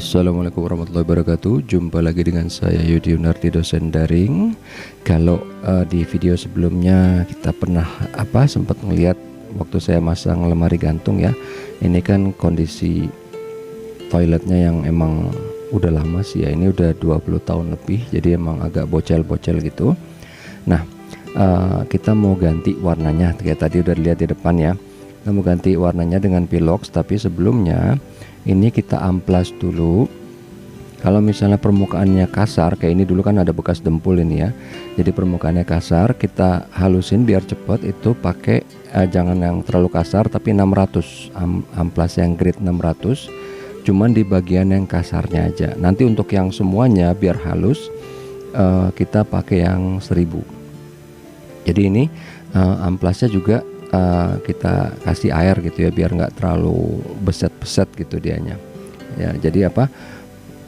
Assalamualaikum warahmatullahi wabarakatuh. Jumpa lagi dengan saya Yudi Yunardi, dosen daring. Kalau di video sebelumnya kita pernah sempat melihat waktu saya masang lemari gantung ya. Ini kan kondisi toiletnya yang emang udah lama sih ya. Ini udah 20 tahun lebih, jadi emang agak bocel-bocel gitu. Nah, kita mau ganti warnanya. Kayak tadi udah dilihat di depan ya. Kita mau ganti warnanya dengan pilox, tapi sebelumnya ini kita amplas dulu. Kalau misalnya permukaannya kasar kayak ini, dulu kan ada bekas dempul ini ya, jadi permukaannya kasar, kita halusin biar cepet. Itu pakai jangan yang terlalu kasar, tapi 600 amplas yang grade 600, cuman di bagian yang kasarnya aja. Nanti untuk yang semuanya biar halus kita pakai yang 1000. Jadi ini amplasnya juga kita kasih air gitu ya, biar nggak terlalu beset-beset gitu dianya ya. Jadi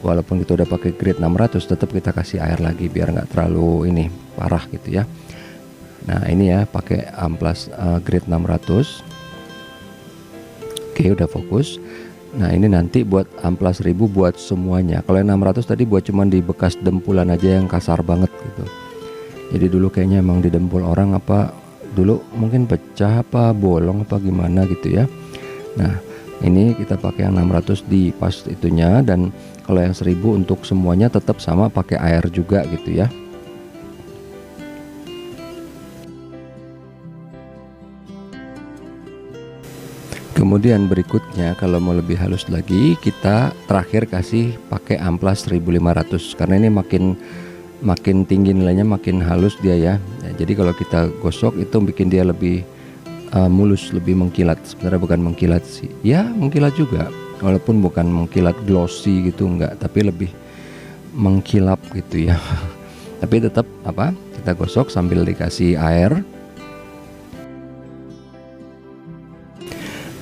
walaupun kita udah pakai grade 600, tetap kita kasih air lagi biar nggak terlalu ini parah gitu ya. Nah ini ya pakai amplas grade 600. Oke, udah fokus. Nah ini nanti buat amplas 1000 buat semuanya. Kalau yang 600 tadi buat cuman di bekas dempulan aja yang kasar banget gitu. Jadi dulu kayaknya emang di dempul orang dulu mungkin pecah bolong gimana gitu ya. Nah ini kita pakai yang 600 di pas itunya, dan kalau yang 1000 untuk semuanya tetap sama pakai air juga gitu ya. Kemudian berikutnya kalau mau lebih halus lagi, kita terakhir kasih pakai amplas 1500, karena ini makin tinggi nilainya makin halus dia ya. Jadi kalau kita gosok itu bikin dia lebih mulus, lebih mengkilat. Sebenarnya bukan mengkilat sih ya, mengkilat juga, walaupun bukan mengkilat glossy gitu, enggak, tapi lebih mengkilap gitu ya. Tapi tetap kita gosok sambil dikasih air.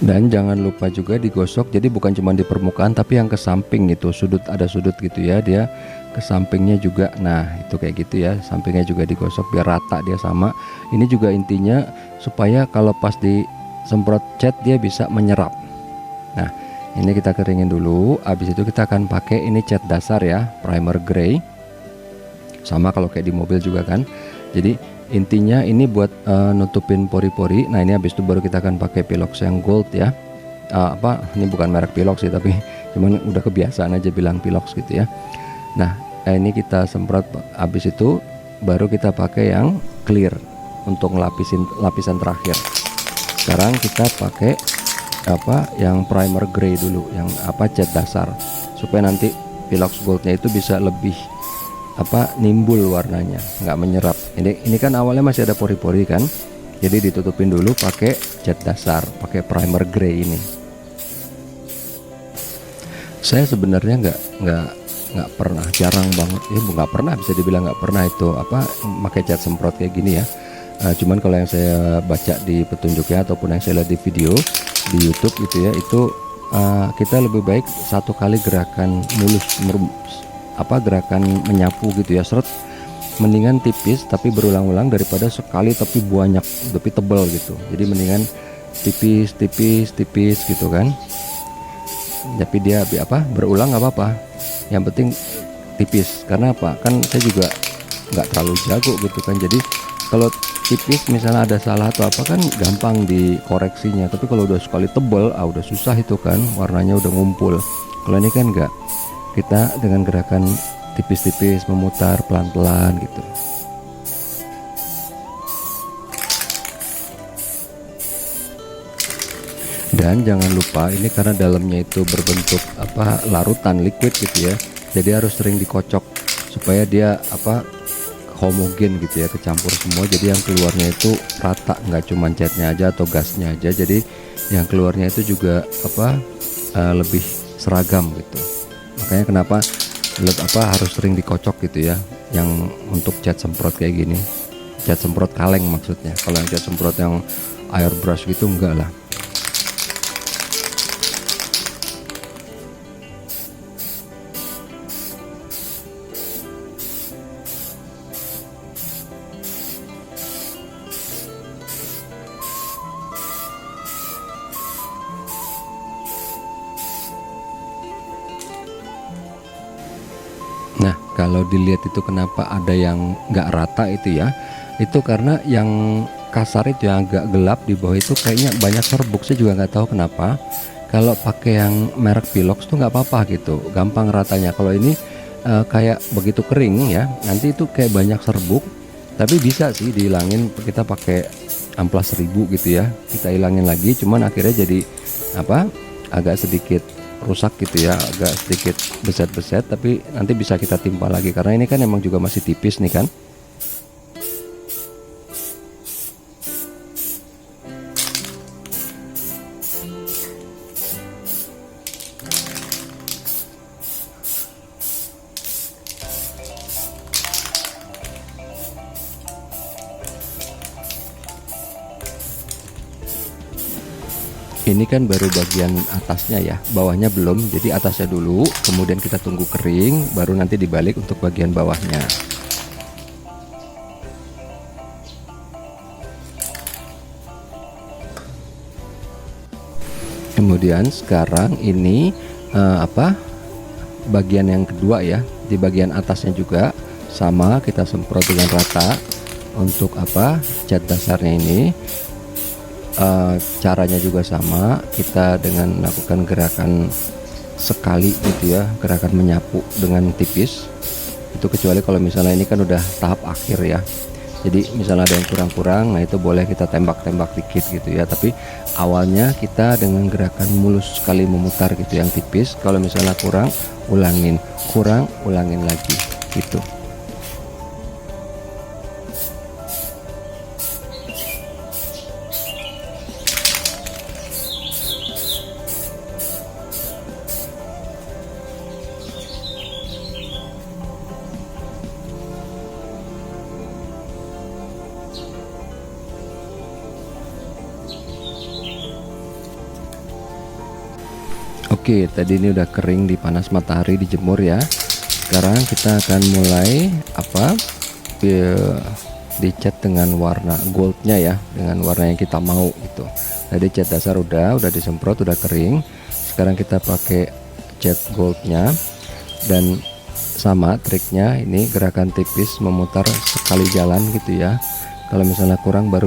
Dan jangan lupa juga digosok, jadi bukan cuma di permukaan tapi yang ke samping itu, ada sudut gitu ya, dia ke sampingnya juga. Nah itu kayak gitu ya, sampingnya juga digosok biar rata dia sama. Ini juga intinya supaya kalau pas disemprot cat dia bisa menyerap. Nah ini kita keringin dulu, habis itu kita akan pakai ini cat dasar ya, primer grey, sama kalau kayak di mobil juga kan. Jadi intinya ini buat nutupin pori-pori. Nah ini habis itu baru kita akan pakai pilox yang gold ya. Ini bukan merek pilox sih, tapi cuman udah kebiasaan aja bilang pilox gitu ya. Nah ini kita semprot, habis itu baru kita pakai yang clear untuk lapisan terakhir. Sekarang kita pakai yang primer grey dulu, yang cat dasar, supaya nanti pilox goldnya itu bisa lebih nimbul warnanya, nggak menyerap. Ini kan awalnya masih ada pori-pori kan, jadi ditutupin dulu pakai cat dasar, pakai primer grey ini. Saya sebenarnya nggak pernah, jarang banget ya, nggak pernah, bisa dibilang nggak pernah itu pakai cat semprot kayak gini ya. Cuman kalau yang saya baca di petunjuknya ataupun yang saya lihat di video di YouTube gitu ya, itu kita lebih baik satu kali gerakan gerakan menyapu gitu ya, seret, mendingan tipis tapi berulang-ulang daripada sekali tapi banyak tapi tebal gitu. Jadi mendingan tipis gitu kan, tapi dia berulang nggak apa-apa, yang penting tipis. Karena kan saya juga nggak terlalu jago gitu kan, jadi kalau tipis misalnya ada salah atau kan gampang dikoreksinya, tapi kalau udah sekali tebal udah susah itu kan, warnanya udah ngumpul. Kalau ini kan enggak, kita dengan gerakan tipis-tipis memutar pelan-pelan gitu. Dan jangan lupa ini karena dalamnya itu berbentuk larutan liquid gitu ya, jadi harus sering dikocok supaya dia homogen gitu ya, kecampur semua. Jadi yang keluarnya itu rata, nggak cuma catnya aja atau gasnya aja, jadi yang keluarnya itu juga lebih seragam gitu. Makanya kenapa harus sering dikocok gitu ya, yang untuk cat semprot kayak gini, cat semprot kaleng maksudnya. Kalau yang cat semprot yang airbrush gitu enggak lah. kalau dilihat itu kenapa ada yang nggak rata itu ya, itu karena yang kasar itu yang agak gelap di bawah itu kayaknya banyak serbuk. Saya juga nggak tahu kenapa. Kalau pakai yang merek Pilox tuh nggak apa-apa gitu, gampang ratanya. Kalau ini kayak begitu kering ya, nanti itu kayak banyak serbuk. Tapi bisa sih dihilangin, kita pakai amplas 1000 gitu ya, kita hilangin lagi. Cuman akhirnya jadi apa, agak sedikit rusak gitu ya, agak sedikit beset-beset, tapi nanti bisa kita timpa lagi karena ini kan emang juga masih tipis nih kan. Ini kan baru bagian atasnya ya, bawahnya belum. Jadi atasnya dulu, kemudian kita tunggu kering, baru nanti dibalik untuk bagian bawahnya. Kemudian sekarang ini bagian yang kedua ya, di bagian atasnya juga sama, kita semprot dengan rata. Untuk cat dasarnya ini caranya juga sama, kita dengan melakukan gerakan sekali gitu ya, gerakan menyapu dengan tipis itu, kecuali kalau misalnya ini kan udah tahap akhir ya, jadi misalnya ada yang kurang-kurang, nah itu boleh kita tembak-tembak dikit gitu ya. Tapi awalnya kita dengan gerakan mulus sekali memutar gitu yang tipis. Kalau misalnya kurang, ulangin lagi gitu. Oke, tadi ini udah kering di panas matahari, dijemur ya. Sekarang kita akan mulai dicat dengan warna goldnya ya, dengan warna yang kita mau gitu. Tadi cat dasar udah disemprot, udah kering. Sekarang kita pakai cat goldnya, dan sama triknya ini, gerakan tipis memutar sekali jalan gitu ya. Kalau misalnya kurang baru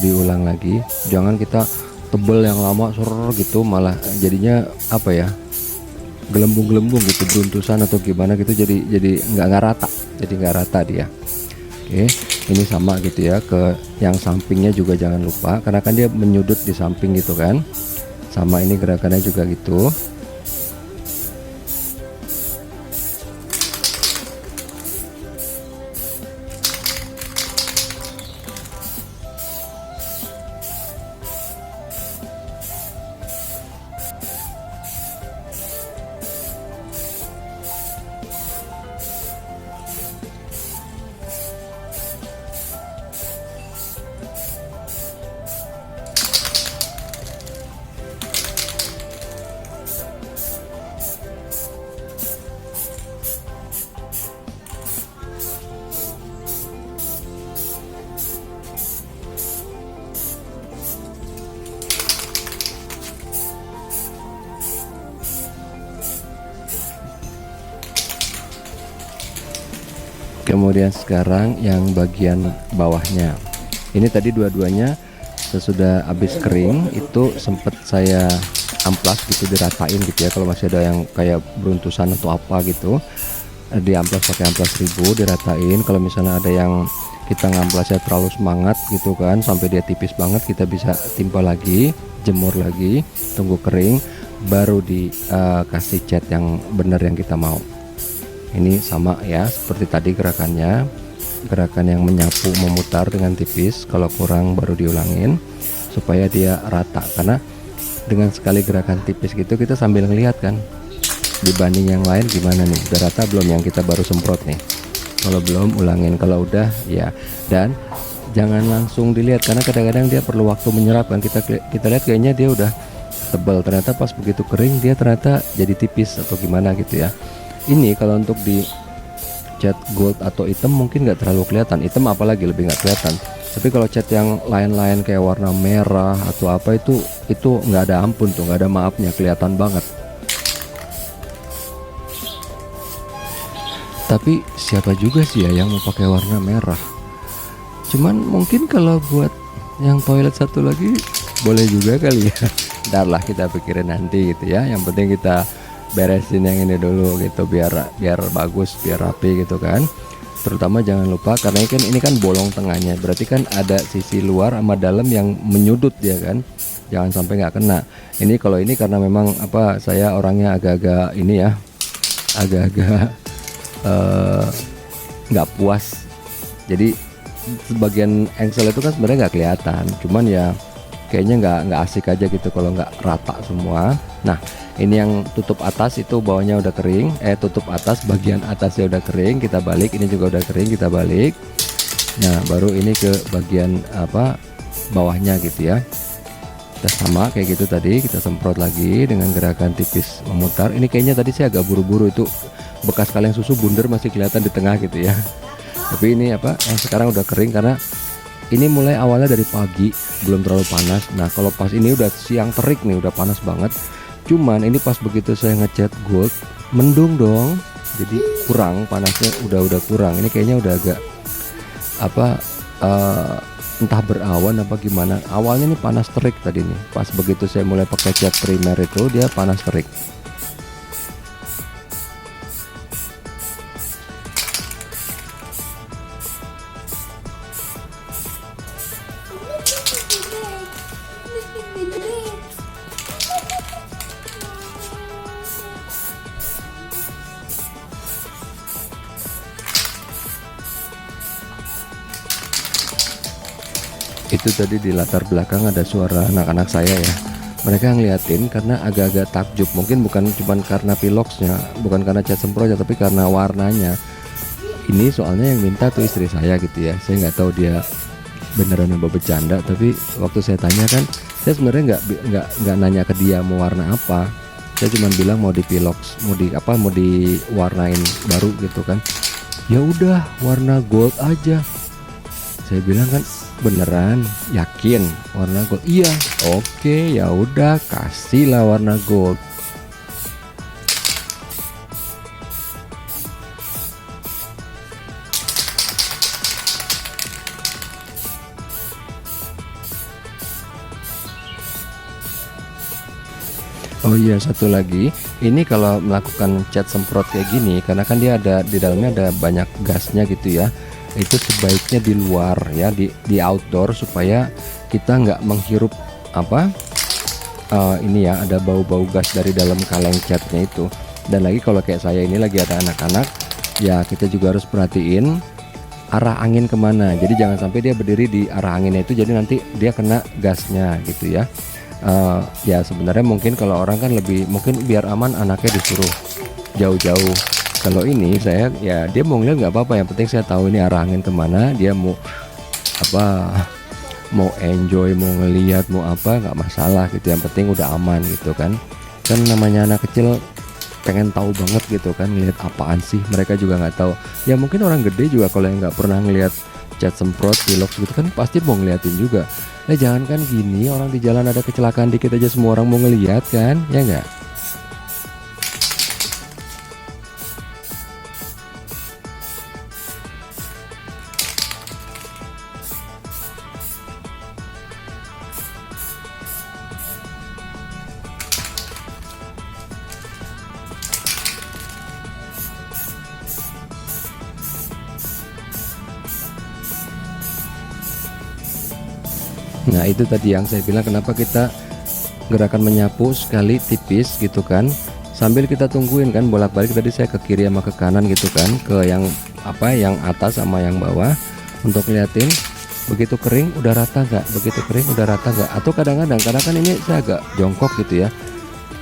diulang lagi. Jangan kita tebel yang lama gitu, malah jadinya gelembung-gelembung gitu, beruntusan atau gimana gitu, jadi nggak rata dia. Oke, ini sama gitu ya, ke yang sampingnya juga jangan lupa, karena kan dia menyudut di samping gitu kan. Sama ini gerakannya juga gitu. Kemudian sekarang yang bagian bawahnya, ini tadi dua-duanya sesudah habis kering itu sempet saya amplas gitu, diratain gitu ya. Kalau masih ada yang kayak beruntusan atau apa gitu, di amplas pakai amplas 1000, diratain. Kalau misalnya ada yang kita ngamplasnya terlalu semangat gitu kan, sampai dia tipis banget, kita bisa timpa lagi, jemur lagi, tunggu kering, baru dikasih cat yang benar yang kita mau. Ini sama ya seperti tadi gerakannya, gerakan yang menyapu memutar dengan tipis. Kalau kurang baru diulangin supaya dia rata, karena dengan sekali gerakan tipis gitu kita sambil ngelihat kan dibanding yang lain gimana nih, udah rata belum yang kita baru semprot nih. Kalau belum, ulangin. Kalau udah ya, dan jangan langsung dilihat karena kadang-kadang dia perlu waktu menyerap kan. Kita lihat kayaknya dia udah tebal, ternyata pas begitu kering dia ternyata jadi tipis atau gimana gitu ya. Ini kalau untuk di cat gold atau hitam mungkin nggak terlalu kelihatan, hitam apalagi lebih nggak kelihatan. Tapi kalau cat yang lain-lain kayak warna merah atau apa itu nggak ada ampun tuh, nggak ada maafnya, kelihatan banget. Tapi siapa juga sih ya yang mau pakai warna merah? Cuman mungkin kalau buat yang toilet satu lagi boleh juga kali ya. Ntar lah kita pikirin nanti gitu ya. Yang penting kita beresin yang ini dulu gitu, biar bagus, biar rapi gitu kan. Terutama jangan lupa karena ini kan bolong tengahnya, berarti kan ada sisi luar sama dalam yang menyudut ya kan. Jangan sampai nggak kena. Ini kalau ini karena memang apa, saya orangnya agak-agak ini ya, agak-agak nggak puas. Jadi sebagian engsel itu kan sebenarnya nggak kelihatan, cuman ya kayaknya nggak asik aja gitu kalau nggak rata semua. Nah ini yang tutup atas itu bawahnya udah kering, tutup atas bagian atasnya udah kering, kita balik. Ini juga udah kering, kita balik. Nah baru ini ke bagian apa bawahnya gitu ya. Kita sama kayak gitu tadi, kita semprot lagi dengan gerakan tipis memutar. Ini kayaknya tadi saya agak buru-buru, itu bekas kaleng susu bundar masih kelihatan di tengah gitu ya. Tapi ini apa yang sekarang udah kering karena ini mulai awalnya dari pagi, belum terlalu panas. Nah kalau pas ini udah siang terik nih, udah panas banget. Cuman ini pas begitu saya ngecat gold, mendung dong. Jadi kurang panasnya, udah kurang. Ini kayaknya udah agak apa entah berawan apa gimana. Awalnya ini panas terik tadi nih. Pas begitu saya mulai pakai cat primer itu dia panas terik. Itu tadi di latar belakang ada suara anak-anak saya ya. Mereka ngeliatin karena agak-agak takjub. Mungkin bukan cuma karena piloxnya, bukan karena cat semprotnya, tapi karena warnanya. Ini soalnya yang minta tuh istri saya gitu ya. Saya nggak tahu dia beneran apa bercanda. Tapi waktu saya tanya kan, saya sebenarnya nggak nanya ke dia mau warna apa. Saya cuma bilang mau di pilox, mau diwarnain baru gitu kan. Ya udah warna gold aja. Saya bilang kan, beneran yakin warna gold? Iya. Oke, ya udah kasihlah warna gold. Oh iya, satu lagi, ini kalau melakukan cat semprot kayak gini, karena kan dia ada di dalamnya ada banyak gasnya gitu ya. Itu sebaiknya di luar ya, di outdoor, supaya kita nggak menghirup apa ini ya, ada bau-bau gas dari dalam kaleng catnya itu. Dan lagi kalau kayak saya ini lagi ada anak-anak ya, kita juga harus perhatiin arah angin kemana. Jadi jangan sampai dia berdiri di arah anginnya itu, jadi nanti dia kena gasnya gitu ya. Ya sebenarnya mungkin kalau orang kan lebih mungkin biar aman anaknya disuruh jauh-jauh. Kalau ini saya ya, dia mau ngeliat nggak apa-apa, yang penting saya tahu ini arah angin kemana. Dia mau apa, mau enjoy, mau ngeliat, mau apa, nggak masalah gitu. Yang penting udah aman gitu kan. Kan namanya anak kecil pengen tahu banget gitu kan, ngeliat apaan sih, mereka juga nggak tahu. Ya mungkin orang gede juga kalau yang nggak pernah ngeliat cat semprot, pilox gitu kan pasti mau ngeliatin juga. Nah jangan kan gini, orang di jalan ada kecelakaan dikit aja semua orang mau ngeliat kan, ya nggak? Nah itu tadi yang saya bilang, kenapa kita gerakan menyapu sekali tipis gitu kan, sambil kita tungguin kan bolak-balik. Tadi saya ke kiri sama ke kanan gitu kan, ke yang apa, yang atas sama yang bawah, untuk liatin begitu kering udah rata nggak, begitu kering udah rata nggak. Atau kadang-kadang karena kan ini saya agak jongkok gitu ya,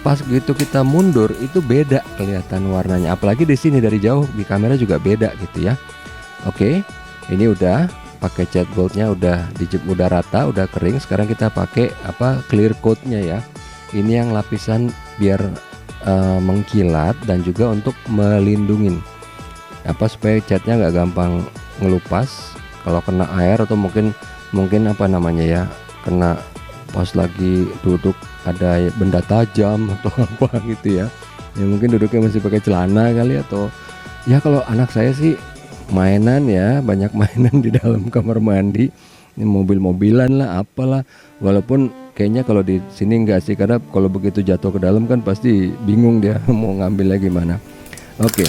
pas gitu kita mundur itu beda kelihatan warnanya, apalagi di sini dari jauh di kamera juga beda gitu ya. Oke, ini udah pakai cat goldnya, udah rata, udah kering. Sekarang kita pakai apa, clear coatnya ya. Ini yang lapisan biar mengkilat dan juga untuk melindungin apa, supaya catnya nggak gampang ngelupas kalau kena air, atau mungkin apa namanya ya, kena pas lagi duduk ada benda tajam atau apa gitu ya. Ya mungkin duduknya masih pakai celana kali, atau Ya kalau anak saya sih mainan ya, banyak mainan di dalam kamar mandi. Ini mobil-mobilan lah, apalah. Walaupun kayaknya kalau di sini enggak sih, karena kalau begitu jatuh ke dalam kan pasti bingung dia mau ngambilnya gimana. Oke,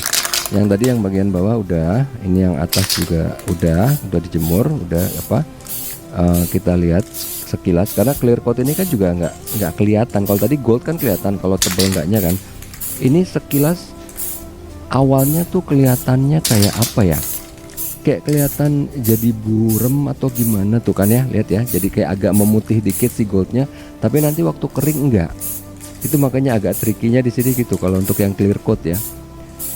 yang tadi yang bagian bawah udah, ini yang atas juga udah dijemur, udah apa? Kita lihat sekilas, karena clear coat ini kan juga nggak kelihatan. Kalau tadi gold kan kelihatan, kalau tebel enggaknya kan. Ini sekilas awalnya tuh kelihatannya kayak apa ya? Kayak kelihatan jadi burem atau gimana tuh kan ya, lihat ya. Jadi kayak agak memutih dikit si goldnya, tapi nanti waktu kering enggak. Itu makanya agak trikinya di sini gitu kalau untuk yang clear coat ya.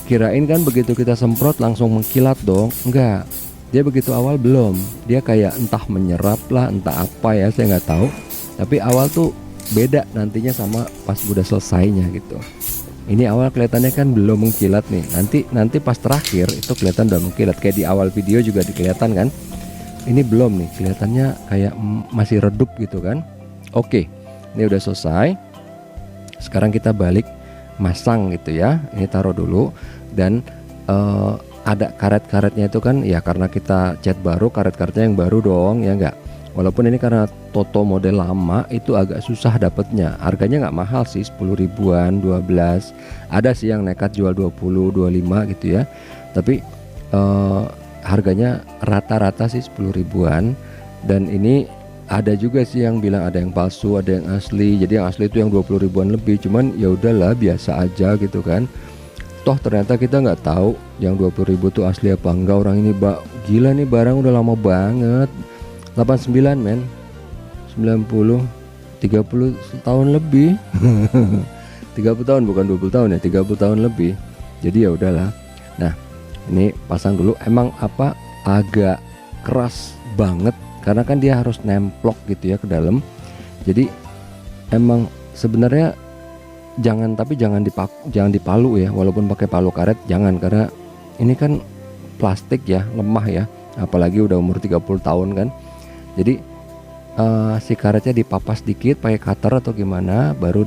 Kirain kan begitu kita semprot langsung mengkilat dong, enggak. Dia begitu awal belum, dia kayak entah menyerap lah, entah apa ya, saya nggak tahu. Tapi awal tuh beda nantinya sama pas udah selesainya gitu. Ini awal kelihatannya kan belum mengkilat nih. Nanti pas terakhir itu kelihatan udah mengkilat, kayak di awal video juga kelihatan kan. Ini belum nih, kelihatannya kayak masih redup gitu kan. Oke, ini udah selesai. Sekarang kita balik masang gitu ya. Ini taruh dulu dan ada karet-karetnya itu kan ya, karena kita cat baru, karet-karetnya yang baru dong ya enggak. Walaupun ini karena Toto model lama itu agak susah dapatnya. Harganya nggak mahal sih, 10 ribuan, 12. Ada sih yang nekat jual 20, 25 gitu ya. Tapi harganya rata-rata sih 10 ribuan. Dan ini ada juga sih yang bilang ada yang palsu, ada yang asli. Jadi yang asli itu yang 20 ribuan lebih. Cuman ya udahlah, biasa aja gitu kan. Toh ternyata kita nggak tahu yang 20 ribu tuh asli apa enggak. Orang ini gila nih, barang udah lama banget. 89 men, 90, 30 tahun lebih. 30 tahun bukan 20 tahun ya, 30 tahun lebih. Jadi ya udahlah. Nah, ini pasang dulu. Emang apa agak keras banget karena kan dia harus nemplok gitu ya ke dalam. Jadi emang sebenarnya jangan dipalu ya, walaupun pakai palu karet jangan, karena ini kan plastik ya, lemah ya, apalagi udah umur 30 tahun kan. Jadi si karetnya dipapas dikit pakai cutter atau gimana, baru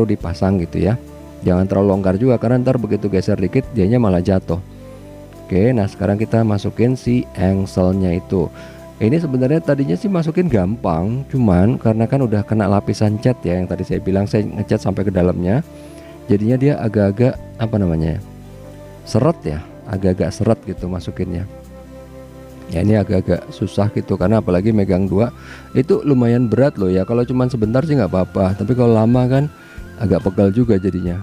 dipasang gitu ya. Jangan terlalu longgar juga karena ntar begitu geser dikit dianya malah jatuh. Oke, nah sekarang kita masukin si engselnya itu. Ini sebenarnya tadinya sih masukin gampang, cuman karena kan udah kena lapisan cat ya, yang tadi saya bilang saya ngecat sampai ke dalamnya. Jadinya dia agak-agak apa namanya? Seret ya, agak-agak seret gitu masukinnya. Ya ini agak-agak susah gitu karena apalagi megang dua itu lumayan berat loh ya. Kalau cuman sebentar sih nggak apa-apa, tapi kalau lama kan agak pegal juga jadinya.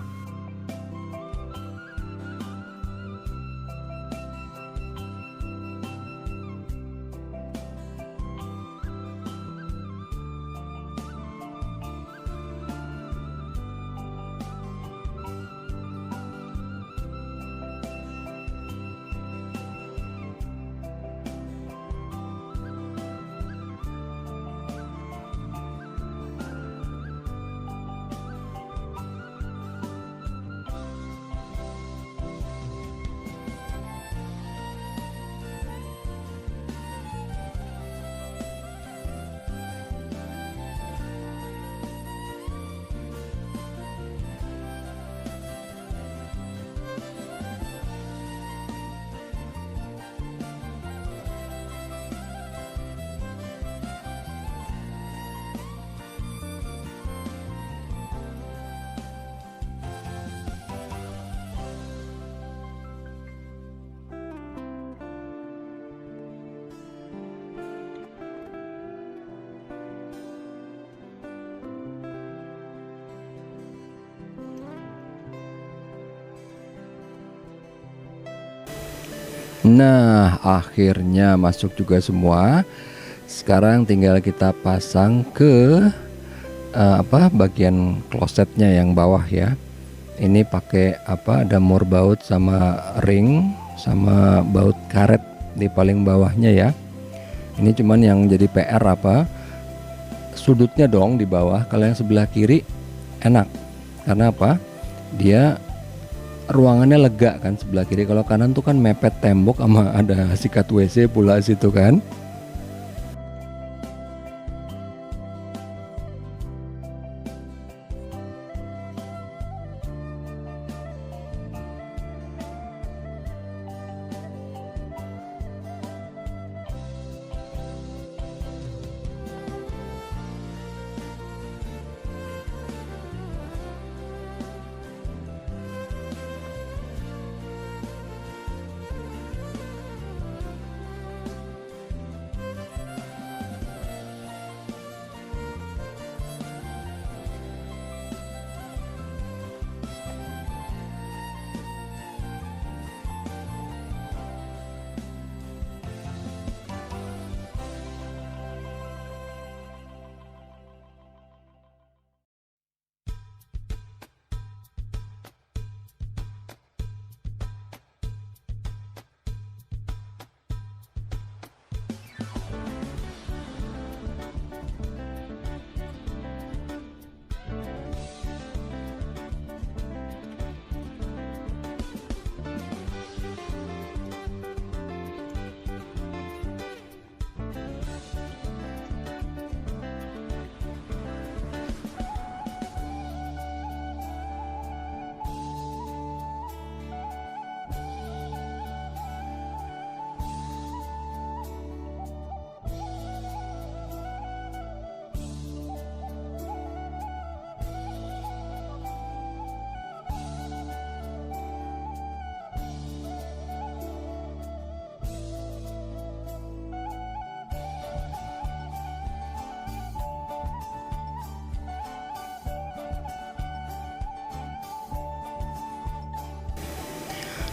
Nah, akhirnya masuk juga semua. Sekarang tinggal kita pasang ke bagian klosetnya yang bawah ya. Ini pakai ada mur baut sama ring sama baut karet di paling bawahnya ya. Ini cuman yang jadi PR sudutnya dong di bawah. Kalau yang sebelah kiri enak. Karena dia ruangannya lega kan sebelah kiri. Kalau kanan tuh kan mepet tembok sama ada sikat WC pula situ kan.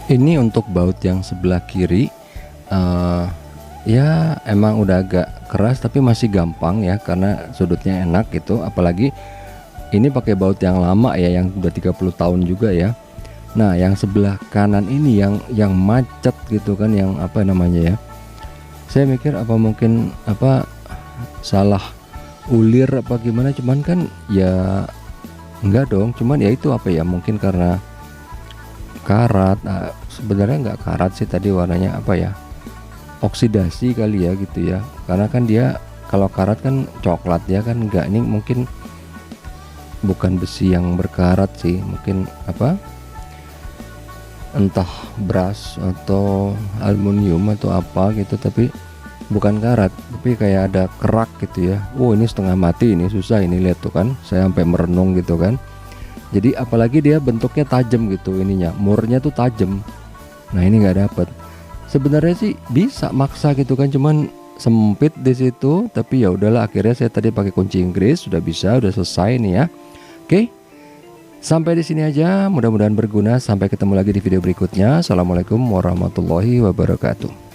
Ini untuk baut yang sebelah kiri, ya emang udah agak keras tapi masih gampang ya karena sudutnya enak gitu. Apalagi ini pakai baut yang lama ya, yang udah 30 tahun juga ya. Nah yang sebelah kanan ini yang macet gitu kan, yang apa namanya ya, saya mikir apa mungkin apa salah ulir apa gimana, cuman kan ya enggak dong, cuman ya itu apa ya, mungkin karena karat. Sebenarnya nggak karat sih, tadi warnanya apa ya, oksidasi kali ya gitu ya, karena kan dia kalau karat kan coklat ya kan, enggak, ini mungkin bukan besi yang berkarat sih, mungkin apa, entah brass atau aluminium atau apa gitu, tapi bukan karat, tapi kayak ada kerak gitu ya. Ini setengah mati, ini susah ini, lihat tuh kan, saya sampai merenung gitu kan. Jadi apalagi dia bentuknya tajam gitu, ininya murnya tuh tajam. Nah ini nggak dapet. Sebenarnya sih bisa maksa gitu kan, cuman sempit di situ. Tapi ya udahlah, akhirnya saya tadi pakai kunci Inggris, sudah bisa, udah selesai nih ya. Oke, sampai di sini aja. Mudah-mudahan berguna. Sampai ketemu lagi di video berikutnya. Assalamualaikum warahmatullahi wabarakatuh.